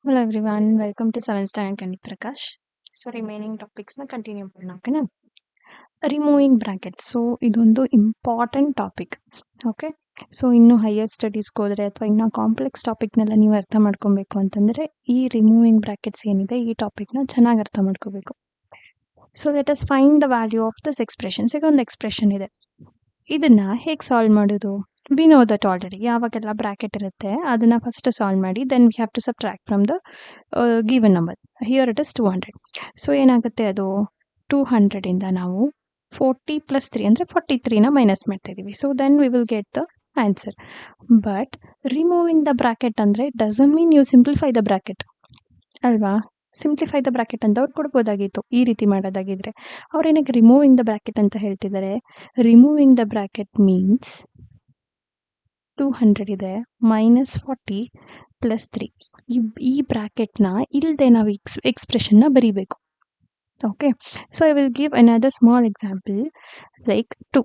Hello everyone, welcome to 7th Standard Kandy Prakash. So remaining topics na continue ಮಾಡೋಣ ಓಕೆನಾ. Removing bracket. So ಇದೊಂದು important topic. Okay, so ಇನ್ನು higher ಸ್ಟಡೀಸ್ಗೆ ಹೋದರೆ ಅಥವಾ ಇನ್ನೂ ಕಾಂಪ್ಲೆಕ್ಸ್ ಟಾಪಿಕ್ನೆಲ್ಲ ನೀವು ಅರ್ಥ ಮಾಡ್ಕೊಬೇಕು ಅಂತಂದರೆ ಈ ರಿಮೂವಿಂಗ್ ಬ್ರಾಕೆಟ್ಸ್ ಏನಿದೆ ಈ ಟಾಪಿಕ್ನ ಚೆನ್ನಾಗಿ ಅರ್ಥ ಮಾಡ್ಕೋಬೇಕು. So let us find the value of this expressions. ಈಗ ಒಂದು ಎಕ್ಸ್ಪ್ರೆಷನ್ ಇದೆ, ಇದನ್ನ ಹೇಗೆ ಸಾಲ್ವ್ ಮಾಡೋದು? We know that already. ಯಾವಾಗೆಲ್ಲ ಬ್ರಾಕೆಟ್ ಇರುತ್ತೆ ಅದನ್ನ ಫಸ್ಟ್ ಸಾಲ್ವ್ ಮಾಡಿ, then we have to subtract from the given number. Here it is 200. So ಏನಾಗುತ್ತೆ, ಅದು 200 ಇಂದ ನಾವು 40 ಪ್ಲಸ್ 3 ಅಂದರೆ 43ನ ಮೈನಸ್ ಮಾಡ್ತಾ ಇದ್ದೀವಿ. So then we will get the answer. But removing the bracket ಅಂದರೆ doesn't mean you simplify the bracket ಅಲ್ವಾ. Simplify the bracket ಅಂತ ಅವ್ರು ಕೊಡ್ಬೋದಾಗಿತ್ತು ಈ ರೀತಿ ಮಾಡೋದಾಗಿದ್ರೆ. ಅವ್ರೇನಕ್ಕೆ ರಿಮೂವಿಂಗ್ ದ ಬ್ರಾಕೆಟ್ ಅಂತ ಹೇಳ್ತಿದ್ದಾರೆ? ರಿಮೂವಿಂಗ್ ದ ಬ್ರಾಕೆಟ್ ಮೀನ್ಸ್ 200 ಇದೆ ಮೈನಸ್ 40 ಪ್ಲಸ್ 3. ಈ ಬ್ರಾಕೆಟ್ನ ಇಲ್ಲದೆ ನಾವು ಎಕ್ಸ್ಪ್ರೆಷನ್ನ ಬರೀಬೇಕು. Okay, so I will give another small example like 2.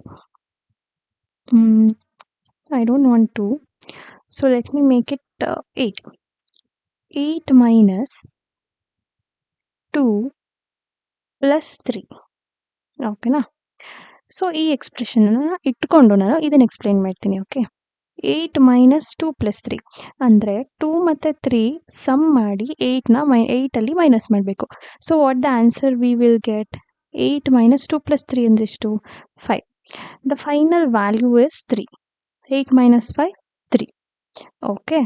I don't want 2, so let me make it 8. 8 minus 2 plus 3. ಓಕೆನಾ. ಸೊ ಈ ಎಕ್ಸ್ಪ್ರೆಷನ್ನ ಇಟ್ಕೊಂಡು ನಾನು ಇದನ್ನು ಎಕ್ಸ್ಪ್ಲೈನ್ ಮಾಡ್ತೀನಿ. ಓಕೆ, 8 ಮೈನಸ್ 2 ಪ್ಲಸ್ 3 ಅಂದರೆ 2 ಮತ್ತು 3 ಸಮ್ ಮಾಡಿ 8ಅಲ್ಲಿ ಮೈನಸ್ ಮಾಡಬೇಕು. So what the answer we will get? 8 minus 2 plus 3 ಅಂದರೆ ಎಷ್ಟು? 5. The final value is 3. 8 minus 5 3. Okay,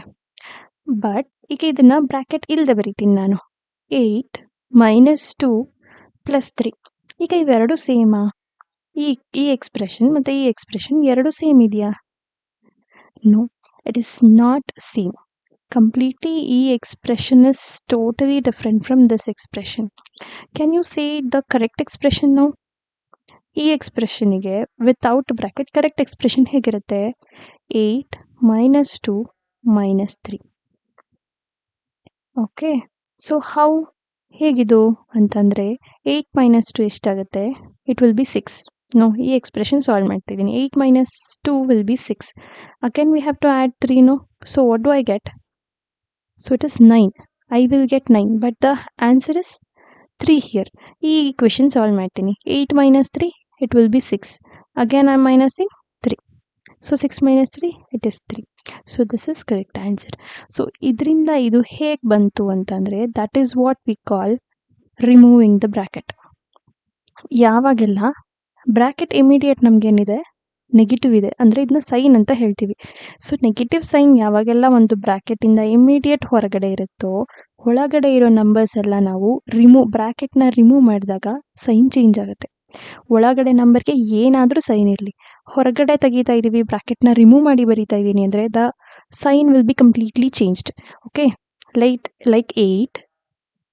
but ಈಗ ಇದನ್ನು ಬ್ರ್ಯಾಕೆಟ್ ಇಲ್ಲದೆ ಬರೀತೀನಿ ನಾನು. 8 ಮೈನಸ್ 2 ಪ್ಲಸ್ 3. ಈಗ ಇವೆರಡು ಸೇಮಾ? ಈ ಎಕ್ಸ್ಪ್ರೆಷನ್ ಮತ್ತು ಈ ಎಕ್ಸ್ಪ್ರೆಷನ್ ಎರಡು ಸೇಮ್ ಇದೆಯಾ? No, it is not same. Completely, expression is totally different from this expression. Can you say the correct expression now? Expression ige without bracket correct expression ಹೇಗಿರುತ್ತೆ? 8 minus 2 minus 3. Okay, so how ಹೇಗಿದು ಅಂತಂದರೆ 8 minus 2 ಎಷ್ಟಾಗುತ್ತೆ? It will be 6. No, ಈ expression solve ಮಾಡ್ತಿದ್ದೀನಿ. 8 minus 2 will be 6. Again we have to add 3, no? So what do I get? So it is 9. I will get 9, but the answer is 3 here. ಈ equation solve ಮಾಡ್ತೀನಿ. 8 minus 3, it will be 6. Again I am minusing 3. So 6 minus 3, it is 3. So this is correct answer. So ಇದರಿಂದ ಇದು ಹೇಗೆ ಬಂತು ಅಂತಂದರೆ that is what we call removing the bracket. ಯಾವಾಗೆಲ್ಲ bracket immediate ನಮಗೇನಿದೆ negative ಇದೆ ಅಂದರೆ ಇದನ್ನ ಸೈನ್ ಅಂತ ಹೇಳ್ತೀವಿ. ಸೊ ನೆಗೆಟಿವ್ ಸೈನ್ ಯಾವಾಗೆಲ್ಲ ಒಂದು ಬ್ರ್ಯಾಕೆಟಿಂದ ಇಮಿಡಿಯೇಟ್ ಹೊರಗಡೆ ಇರುತ್ತೋ ಒಳಗಡೆ ಇರೋ ನಂಬರ್ಸ್ ಎಲ್ಲ ನಾವು ಬ್ರ್ಯಾಕೆಟ್ನ ರಿಮೂವ್ ಮಾಡಿದಾಗ ಸೈನ್ ಚೇಂಜ್ ಆಗುತ್ತೆ. ಒಳಗಡೆ ನಂಬರ್ಗೆ ಏನಾದರೂ ಸೈನ್ ಇರಲಿ, ಹೊರಗಡೆ ತೆಗಿತಾ ಇದ್ದೀವಿ ಬ್ರ್ಯಾಕೆಟ್ನ ರಿಮೂವ್ ಮಾಡಿ ಬರೀತಾ ಇದ್ದೀನಿ ಅಂದರೆ the sign will be completely changed. Okay, like 8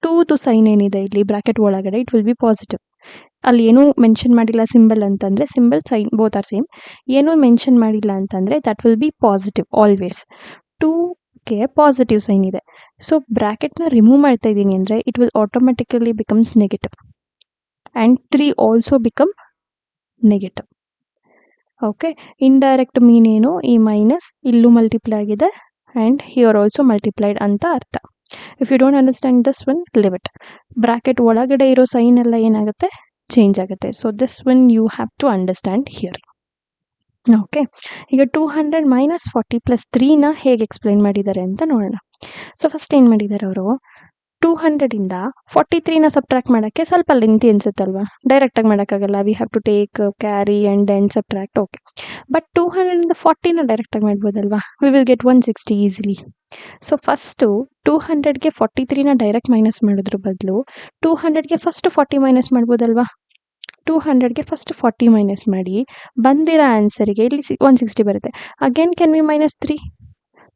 2 sign ಏನಿದೆ ಇಲ್ಲಿ ಬ್ರ್ಯಾಕೆಟ್ ಒಳಗಡೆ ಇಟ್ ವಿಲ್ ಬಿ ಪಾಸಿಟಿವ್. ಅಲ್ಲಿ ಏನೂ ಮೆನ್ಷನ್ ಮಾಡಿಲ್ಲ ಸಿಂಬಲ್ ಅಂತಂದರೆ symbol sign both are same. ಏನೂ ಮೆನ್ಷನ್ ಮಾಡಿಲ್ಲ ಅಂತಂದರೆ that will be positive always. 2ಗೆ ಪಾಸಿಟಿವ್ ಸೈನ್ ಇದೆ. ಸೊ ಬ್ರ್ಯಾಕೆಟ್ನ ರಿಮೂವ್ ಮಾಡ್ತಾ ಇದ್ದೀನಿ ಅಂದರೆ it will automatically becomes negative and 3 also become negative. Okay, indirect mean ಏನು? ಈ ಮೈನಸ್ ಇಲ್ಲೂ ಮಲ್ಟಿಪ್ಲೈ ಆಗಿದೆ ಆ್ಯಂಡ್ ಹಿಯರ್ ಆಲ್ಸೋ ಮಲ್ಟಿಪ್ಲೈಡ್ ಅಂತ ಅರ್ಥ. If you don't understand this one, leave it. Bracket ಒಳಗಡೆ ಇರೋ ಸೈನ್ ಎಲ್ಲ ಏನಾಗುತ್ತೆ? ಚೇಂಜ್ ಆಗುತ್ತೆ. So this one you have to understand here. Okay, ಈಗ 200 ಮೈನಸ್ 40 ಪ್ಲಸ್ 3ನ ಹೇಗೆ ಎಕ್ಸ್ಪ್ಲೈನ್ ಮಾಡಿದ್ದಾರೆ ಅಂತ ನೋಡೋಣ. ಸೊ ಫಸ್ಟ್ ಏನು ಮಾಡಿದ್ದಾರೆ ಅವರು, 200ಇಂದ 43ನ ಸಬ್ಟ್ರಾಕ್ಟ್ ಮಾಡೋಕ್ಕೆ ಸ್ವಲ್ಪ ಲೆಂತಿ ಅನ್ಸುತ್ತಲ್ವಾ, ಡೈರೆಕ್ಟಾಗಿ ಮಾಡೋಕ್ಕಾಗಲ್ಲ. We have to take carry and then subtract. Okay, but 200ಇಂದ 40ನ ಡೈರೆಕ್ಟಾಗಿ ಮಾಡ್ಬೋದಲ್ವಾ. ವಿ ವಿಲ್ ಗೆಟ್ 160 ಈಸಿಲಿ. ಸೊ ಫಸ್ಟು 200ಗೆ 43ನ ಡೈರೆಕ್ಟ್ ಮೈನಸ್ ಮಾಡೋದ್ರ ಬದಲು 200ಗೆ ಫಸ್ಟ್ 40 ಮೈನಸ್ ಮಾಡ್ಬೋದಲ್ವಾ. 200ಗೆ ಫಸ್ಟ್ 40 ಮೈನಸ್ ಮಾಡಿ ಬಂದಿರೋ ಆನ್ಸರಿಗೆ ಇಲ್ಲಿ 160 ಬರುತ್ತೆ. Again can we minus 3?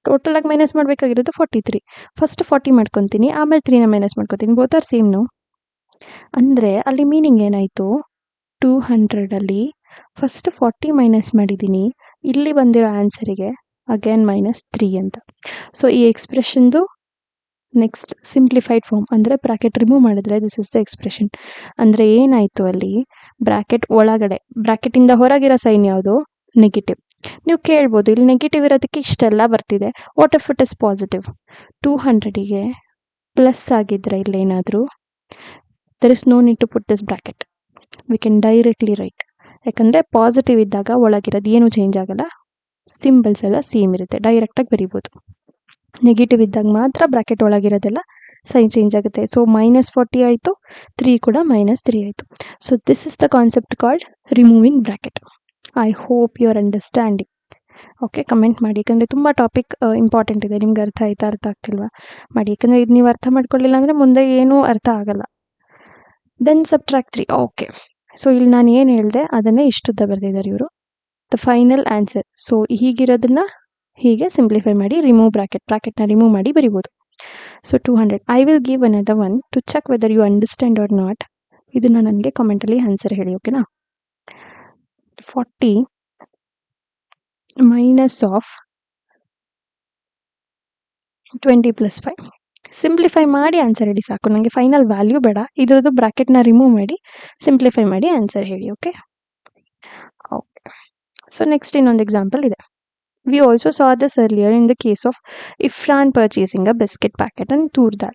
ಟೋಟಲಾಗಿ ಮೈನಸ್ ಮಾಡಬೇಕಾಗಿರೋದು 43. ಫಸ್ಟ್ 40 ಮಾಡ್ಕೊತೀನಿ, ಆಮೇಲೆ 3ನ ಮೈನಸ್ ಮಾಡ್ಕೊತೀನಿ. Both are same, no? ಅಂದರೆ ಅಲ್ಲಿ ಮೀನಿಂಗ್ ಏನಾಯಿತು, 200ಅಲ್ಲಿ ಫಸ್ಟ್ 40 ಮೈನಸ್ ಮಾಡಿದ್ದೀನಿ, ಇಲ್ಲಿ ಬಂದಿರೋ ಆನ್ಸರಿಗೆ ಅಗೇನ್ ಮೈನಸ್ 3 ಅಂತ. ಸೊ ಈ ಎಕ್ಸ್ಪ್ರೆಷನ್ದು ನೆಕ್ಸ್ಟ್ ಸಿಂಪ್ಲಿಫೈಡ್ ಫಾರ್ಮ್ ಅಂದರೆ ಬ್ರ್ಯಾಕೆಟ್ ರಿಮೂವ್ ಮಾಡಿದ್ರೆ ದಿಸ್ ಇಸ್ ದ ಎಕ್ಸ್ಪ್ರೆಷನ್. ಅಂದರೆ ಏನಾಯಿತು ಅಲ್ಲಿ, ಬ್ರ್ಯಾಕೆಟ್ ಒಳಗಡೆ ಬ್ರ್ಯಾಕೆಟಿಂದ ಹೊರಗಿರೋ ಸೈನ್ ಯಾವುದು? ನೆಗೆಟಿವ್. ನೀವು ಕೇಳ್ಬೋದು ಇಲ್ಲಿ ನೆಗೆಟಿವ್ ಇರೋದಕ್ಕೆ ಇಷ್ಟೆಲ್ಲ ಬರ್ತಿದೆ, what if it is positive? 200ಗೆ ಪ್ಲಸ್ ಆಗಿದ್ರೆ ಇಲ್ಲೇನಾದರೂ there is no need to put this bracket, we can directly write. ಯಾಕಂದರೆ ಪಾಸಿಟಿವ್ ಇದ್ದಾಗ ಒಳಗಿರೋದು ಏನೂ ಚೇಂಜ್ ಆಗಲ್ಲ, ಸಿಂಬಲ್ಸ್ ಎಲ್ಲ ಸೇಮ್ ಇರುತ್ತೆ, ಡೈರೆಕ್ಟಾಗಿ ಬರಿಬೋದು. ನೆಗೆಟಿವ್ ಇದ್ದಾಗ ಮಾತ್ರ ಬ್ರಾಕೆಟ್ ಒಳಗಿರೋದೆಲ್ಲ ಸೈನ್ ಚೇಂಜ್ ಆಗುತ್ತೆ. ಸೊ -40 ಆಯಿತು, 3 ಕೂಡ -3 ಆಯಿತು. So this is the concept called removing bracket. I hope you are understanding. Okay, comment ಮಾಡಿ, ಯಾಕಂದರೆ ತುಂಬ ಟಾಪಿಕ್ ಇಂಪಾರ್ಟೆಂಟ್ ಇದೆ. ನಿಮ್ಗೆ ಅರ್ಥ ಆಯ್ತಾ, ಅರ್ಥ ಆಗ್ತಿಲ್ವಾ ಮಾಡಿ, ಯಾಕಂದರೆ ಇದು ನೀವು ಅರ್ಥ ಮಾಡ್ಕೊಳ್ಳಿಲ್ಲ ಅಂದರೆ ಮುಂದೆ ಏನೂ ಅರ್ಥ ಆಗಲ್ಲ. Then subtract 3. ಓಕೆ, ಸೊ ಇಲ್ಲಿ ನಾನು ಏನು ಹೇಳಿದೆ ಅದನ್ನೇ ಇಷ್ಟುದ್ದ ಬರೆದಿದ್ದಾರೆ ಇವರು, ದ ಫೈನಲ್ ಆನ್ಸರ್. ಸೊ ಹೀಗಿರೋದನ್ನ ಹೀಗೆ ಸಿಂಪ್ಲಿಫೈ ಮಾಡಿ ರಿಮೂವ್ ಬ್ರಾಕೆಟ್ನ ರಿಮೂವ್ ಮಾಡಿ ಬರಿಬೋದು. So 200. I will give another one to check whether you understand or not. ಇದನ್ನು ನನಗೆ ಕಮೆಂಟಲ್ಲಿ ಆನ್ಸರ್ ಹೇಳಿ, ಓಕೆನಾ. 40 ಮೈನಸ್ ಆಫ್ 20 + 5. ಸಿಂಪ್ಲಿಫೈ ಮಾಡಿ ಆನ್ಸರ್ ಹೇಳಿ ಸಾಕು, ನನಗೆ ಫೈನಲ್ ವ್ಯಾಲ್ಯೂ ಬೇಡ. ಇದ್ರದ್ದು ಬ್ರಾಕೆಟ್ನ ರಿಮೂವ್ ಮಾಡಿ ಸಿಂಪ್ಲಿಫೈ ಮಾಡಿ ಆನ್ಸರ್ ಹೇಳಿ. Okay okay. ಸೊ ನೆಕ್ಸ್ಟ್ ಇನ್ನೊಂದು ಎಕ್ಸಾಂಪಲ್ ಇದೆ. We also saw this earlier in the case of Ifran purchasing a biscuit packet and tur dal.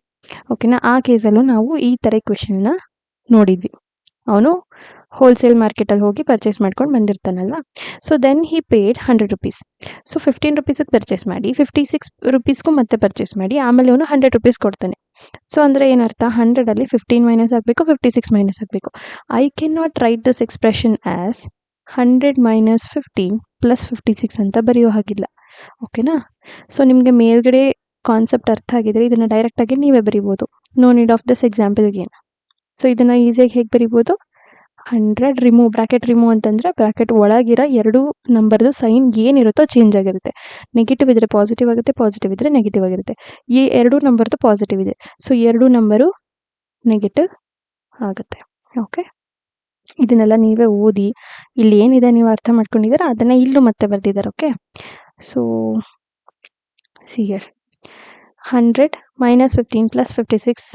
ಓಕೆನಾ, ಆ ಕೇಸಲ್ಲೂ ನಾವು ಈ ಥರ ಕ್ವೆಶನ್ನ ನೋಡಿದ್ವಿ. ಅವನು ಹೋಲ್ಸೇಲ್ ಮಾರ್ಕೆಟಲ್ಲಿ ಹೋಗಿ ಪರ್ಚೇಸ್ ಮಾಡ್ಕೊಂಡು ಬಂದಿರ್ತಾನಲ್ವ. So then he paid 100 rupees. So 15 ರುಪೀಸಿಗೆ ಪರ್ಚೇಸ್ ಮಾಡಿ 56 ರುಪೀಸ್ಗೂ ಮತ್ತೆ ಪರ್ಚೇಸ್ ಮಾಡಿ ಆಮೇಲೆ ಅವನು 100 ರುಪೀಸ್ ಕೊಡ್ತಾನೆ. ಸೊ ಅಂದರೆ ಏನರ್ಥ, 100ಅಲ್ಲಿ 15 ಮೈನಸ್ ಆಗಬೇಕು, 56 ಮೈನಸ್ ಆಗಬೇಕು. I can not write this expression as 100 minus 15 plus 56 ಅಂತ ಬರೆಯೋ ಹಾಗಿಲ್ಲ. ಓಕೆನಾ. ಸೊ ನಿಮಗೆ ಮೇಲ್ಗಡೆ ಕಾನ್ಸೆಪ್ಟ್ ಅರ್ಥ ಆಗಿದ್ರೆ ಇದನ್ನು ಡೈರೆಕ್ಟಾಗಿ ನೀವೇ ಬರಿಬೋದು, ನೋ ನೀಡ್ ಆಫ್ ದಿಸ್ ಎಕ್ಸಾಂಪಲ್ಗೆ. ಸೊ ಇದನ್ನು ಈಸಿಯಾಗಿ ಹೇಗೆ ಬರಿಬೋದು, 100 ರಿಮೂವ್, ಬ್ರಾಕೆಟ್ ರಿಮೂವ್ ಅಂತಂದರೆ ಬ್ರಾಕೆಟ್ ಒಳಗಿರೋ ಎರಡು ನಂಬರ್ದು ಸೈನ್ ಏನಿರುತ್ತೋ ಚೇಂಜ್ ಆಗಿರುತ್ತೆ. ನೆಗೆಟಿವ್ ಇದ್ದರೆ ಪಾಸಿಟಿವ್ ಆಗುತ್ತೆ, ಪಾಸಿಟಿವ್ ಇದ್ದರೆ ನೆಗೆಟಿವ್ ಆಗಿರುತ್ತೆ. ಈ ಎರಡು ನಂಬರ್ದು ಪಾಸಿಟಿವ್ ಇದೆ, ಸೊ ಎರಡು ನಂಬರು ನೆಗೆಟಿವ್ ಆಗುತ್ತೆ. ಓಕೆ, ಇದನ್ನೆಲ್ಲ ನೀವೇ ಓದಿ, ಇಲ್ಲಿ ಏನಿದೆ ನೀವು ಅರ್ಥ ಮಾಡ್ಕೊಂಡಿದ್ದೀರ ಅದನ್ನು ಇಲ್ಲೂ ಮತ್ತೆ ಬರೆದಿದ್ದಾರೆ. Okay, so see here 100 minus 15 plus 56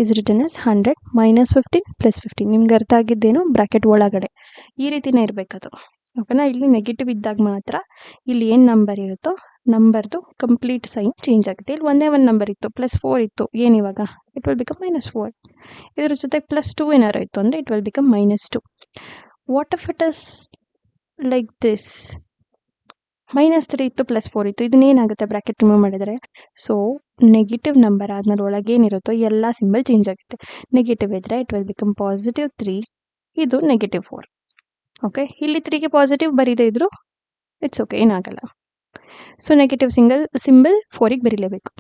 is written as 100 minus 15 plus 15. ನಿಮ್ಗೆ ಅರ್ಥ ಆಗಿದ್ದೇನು, ಬ್ರಾಕೆಟ್ ಒಳಗಡೆ ಈ ರೀತಿನೇ ಇರಬೇಕದು. ಓಕೆನಾ. ಇಲ್ಲಿ ನೆಗೆಟಿವ್ ಇದ್ದಾಗ ಮಾತ್ರ ಇಲ್ಲಿ ಏನು ನಂಬರ್ ಇರುತ್ತೋ ನಂಬರ್ದು ಕಂಪ್ಲೀಟ್ ಸೈನ್ ಚೇಂಜ್ ಆಗುತ್ತೆ. ಇಲ್ಲಿ ಒಂದೇ ಒಂದು ನಂಬರ್ ಇತ್ತು, +4 ಇತ್ತು, ಏನಿವಾಗ ಇಟ್ ವಿಲ್ ಬಿಕಮ್ -4. ಇದ್ರ ಜೊತೆ +2 ಏನಾರು ಇತ್ತು ಅಂದರೆ it will become -2. What if it is like this, -3 ಇತ್ತು, +4 ಇತ್ತು, ಇದನ್ನೇನಾಗುತ್ತೆ ಬ್ರಾಕೆಟ್ ರಿಮೂವ್ ಮಾಡಿದರೆ. ಸೊ ನೆಗೆಟಿವ್ ನಂಬರ್ ಆದ್ಮೇಲೆ ಒಳಗೇನಿರುತ್ತೋ ಎಲ್ಲ ಸಿಂಬಲ್ ಚೇಂಜ್ ಆಗುತ್ತೆ. ನೆಗೆಟಿವ್ ಇದ್ದರೆ ಇಟ್ ವಿಲ್ ಬಿಕಮ್ +3, ಇದು -4. ಓಕೆ, ಇಲ್ಲಿ 3ಗೆ ಪಾಸಿಟಿವ್ ಬರೀದೇ ಇದ್ರು ಇಟ್ಸ್ ಓಕೆ, ಏನಾಗಲ್ಲ. ಸೊ ನೆಗೆಟಿವ್ ಸಿಂಬಲ್ 4ಗೆ ಬರೀಲೇಬೇಕು.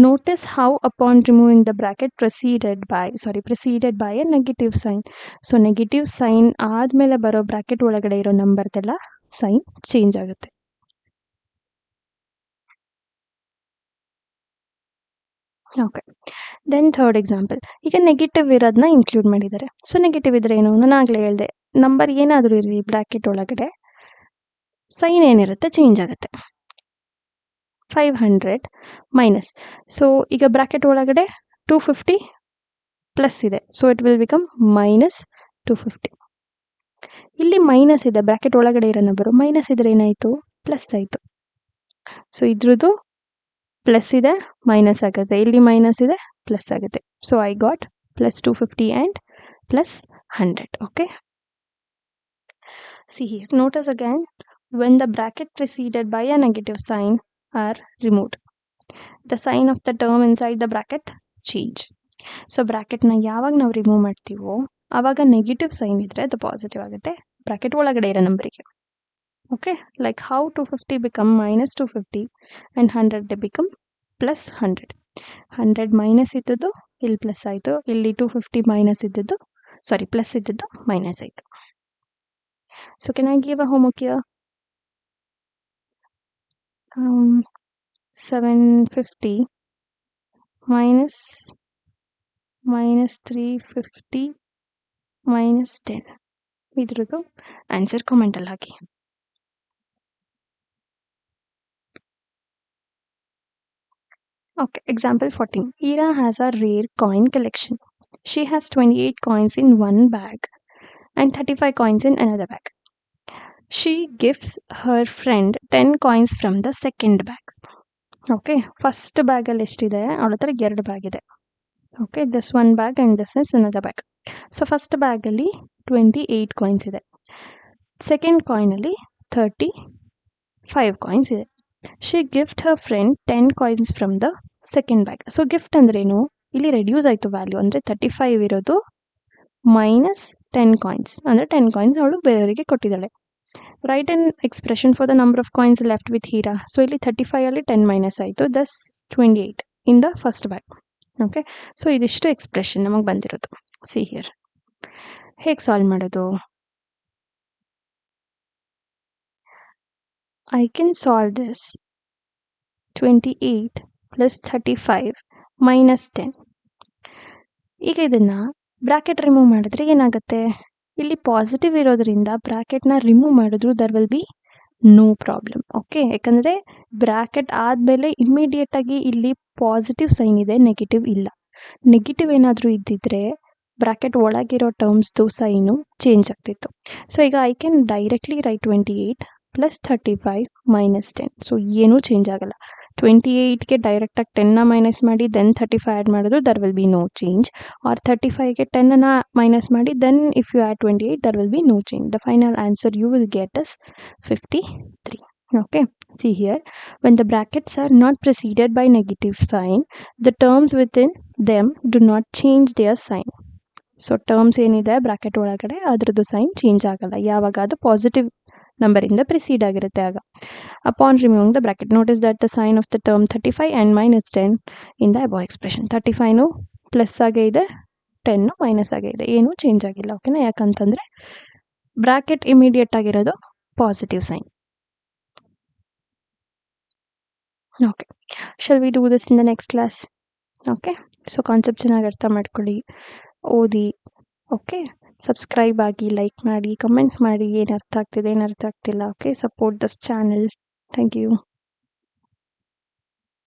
Notice how upon removing the bracket preceded by a negative sign. So negative sign ಆದಮೇಲೆ ಬರೋ ಬ್ರಾಕೆಟ್ ಒಳಗಡೆ ಇರೋ ನಂಬರ್ದೆಲ್ಲ ಸೈನ್ ಚೇಂಜ್ ಆಗುತ್ತೆ. Okay, then third example. ಈಗ ನೆಗೆಟಿವ್ ಇರೋದನ್ನ ಇನ್ಕ್ಲೂಡ್ ಮಾಡಿದ್ದಾರೆ. ಸೊ ನೆಗೆಟಿವ್ ಇದ್ರೆ ಏನು, ನಾನು ಆಗಲೇ ಹೇಳಿದೆ, ನಂಬರ್ ಏನಾದರೂ ಇರಲಿ ಬ್ರಾಕೆಟ್ ಒಳಗಡೆ ಸೈನ್ ಏನಿರುತ್ತೆ ಚೇಂಜ್ ಆಗುತ್ತೆ. 500 ಮೈನಸ್, ಸೊ ಈಗ ಬ್ರಾಕೆಟ್ ಒಳಗಡೆ 250 ಪ್ಲಸ್ ಇದೆ, ಸೊ ಇಟ್ ವಿಲ್ ಬಿಕಮ್ -250. ಇಲ್ಲಿ ಮೈನಸ್ ಇದೆ, ಬ್ರಾಕೆಟ್ ಒಳಗಡೆ ಇರೋ ನಂಬರು ಮೈನಸ್ ಇದ್ರೆ ಏನಾಯಿತು, ಪ್ಲಸ್ ಆಯಿತು. ಸೊ ಇದ್ರದ್ದು ಪ್ಲಸ್ ಇದೆ, ಮೈನಸ್ ಆಗುತ್ತೆ, ಇಲ್ಲಿ ಮೈನಸ್ ಇದೆ, ಪ್ಲಸ್ ಆಗುತ್ತೆ. So I got +250 and +100. Okay, see here, notice again when the bracket preceded by a negative sign are removed, the sign of the term inside the bracket change. So ಬ್ರಾಕೆಟ್ನ ಯಾವಾಗ ನಾವು remove ಮಾಡ್ತೀವೋ ಆವಾಗ negative sign ಇದ್ದರೆ ಅದು positive ಆಗುತ್ತೆ bracket ಒಳಗಡೆ ಇರೋ ನಂಬರಿಗೆ. Okay, like how 250 become -250 and 100 become +100. 100 minus ಇದ್ದದ್ದು ಇಲ್ಲಿ ಪ್ಲಸ್ ಆಯಿತು, ಇಲ್ಲಿ 250 ಮೈನಸ್ ಇದ್ದದ್ದು ಪ್ಲಸ್ ಇದ್ದದ್ದು ಮೈನಸ್ ಆಯಿತು. So can I give a homework here? 750 minus -350 -10. ಇದ್ರದ್ದು answer ಕಾಮೆಂಟಲ್ಲಿ hockey. Okay, example 14. Ira has a rare coin collection. She has 28 coins in one bag and 35 coins in another bag. She gives her friend 10 coins from the second bag. Okay, first ಬ್ಯಾಗಲ್ಲಿ ಎಷ್ಟಿದೆ? ಅವಳ ಹತ್ರ 2 bag ಇದೆ. Okay, this 1 bag and this is another bag. So first ಬ್ಯಾಗಲ್ಲಿ 28 coins ಇದೆ. Second ಕಾಯಿನಲ್ಲಿ 35 coins ಇದೆ. She gift Har friend 10 coins from the second bag. So gift ಅಂದ್ರೇನು? ಇಲ್ಲಿ ರೆಡ್ಯೂಸ್ ಆಯಿತು ವ್ಯಾಲ್ಯೂ, ಅಂದರೆ 35 ಇರೋದು ಮೈನಸ್ 10 ಕಾಯಿನ್ಸ್, ಅಂದರೆ 10 ಕಾಯಿನ್ಸ್ ಅವಳು ಬೇರೆಯವರಿಗೆ ಕೊಟ್ಟಿದ್ದಾಳೆ. Write an expression for the number of coins left with Heera. So ಇಲ್ಲಿ 35 ಅಲ್ಲಿ 10 ಮೈನಸ್ ಆಯಿತು, thus 28 in the first bag. Okay, so ಇದಿಷ್ಟು ಎಕ್ಸ್ಪ್ರೆಷನ್ ನಮಗೆ ಬಂದಿರೋದು. ಸಿ ಹಿಯರ್, ಹೇಗೆ ಸಾಲ್ವ್ ಮಾಡೋದು? I can solve this 28 plus 35 minus 10. ಈಗ ಇದನ್ನ ಬ್ರಾಕೆಟ್ ರಿಮೂವ್ ಮಾಡಿದ್ರೆ ಏನಾಗುತ್ತೆ? ಇಲ್ಲಿ ಪಾಸಿಟಿವ್ ಇರೋದ್ರಿಂದ ಬ್ರಾಕೆಟ್ನ ರಿಮೂವ್ ಮಾಡಿದ್ರು there will be no problem. Okay, ಯಾಕಂದರೆ ಬ್ರಾಕೆಟ್ ಆದಮೇಲೆ ಇಮ್ಮಿಡಿಯೇಟ್ ಆಗಿ ಇಲ್ಲಿ ಪಾಸಿಟಿವ್ ಸೈನ್ ಇದೆ, ನೆಗೆಟಿವ್ ಇಲ್ಲ. ನೆಗೆಟಿವ್ ಏನಾದರೂ ಇದ್ದಿದ್ರೆ ಬ್ರಾಕೆಟ್ ಒಳಗಿರೋ ಟರ್ಮ್ಸ್ದು ಸೈನು ಚೇಂಜ್ ಆಗ್ತಿತ್ತು. ಸೊ ಈಗ I can directly write 28 plus 35 minus 10. So ಏನೂ ಚೇಂಜ್ ಆಗಲ್ಲ. 28ಗೆ ಡೈರೆಕ್ಟಾಗಿ 10ನ ಮೈನಸ್ ಮಾಡಿ ದೆನ್ 35 ಆ್ಯಡ್ ಮಾಡಿದ್ರು there will be no change. Or 35ಗೆ 10ನ ಮೈನಸ್ ಮಾಡಿ then if you add 28 there will be no change. The final answer you will get is 53. Okay, see here, when the brackets are not preceded by negative sign, the terms within them do not change their sign. So terms ಏನಿದೆ bracket ಒಳಗಡೆ ಅದರದ್ದು sign change ಆಗಲ್ಲ, ಯಾವಾಗ ಅದು positive ನಂಬರಿಂದ precede ಆಗಿರುತ್ತೆ ಆಗ. Upon removing the bracket, notice that the sign of the term 35 and minus 10 in the above expression. 35 plus ಆಗೇ ಇದೆ, 10 ಮೈನಸ್ ಆಗೇ ಇದೆ, ಏನೂ ಚೇಂಜ್ ಆಗಿಲ್ಲ. ಓಕೆನಾ? ಯಾಕಂತಂದರೆ ಬ್ರಾಕೆಟ್ ಇಮಿಡಿಯೇಟ್ ಆಗಿರೋದು positive sign. Okay, shall we do this in the next class? Okay, so concept ಚೆನ್ನಾಗಿ ಅರ್ಥ ಮಾಡ್ಕೊಳ್ಳಿ, ಓದಿ. ಓಕೆ, ಸಬ್ಸ್ಕ್ರೈಬ್ ಆಗಿ, ಲೈಕ್ ಮಾಡಿ, ಕಮೆಂಟ್ ಮಾಡಿ, ಏನು ಅರ್ಥ ಆಗ್ತಿದೆ ಏನು ಅರ್ಥ ಆಗ್ತಿಲ್ಲ. Okay, support this channel. Thank you.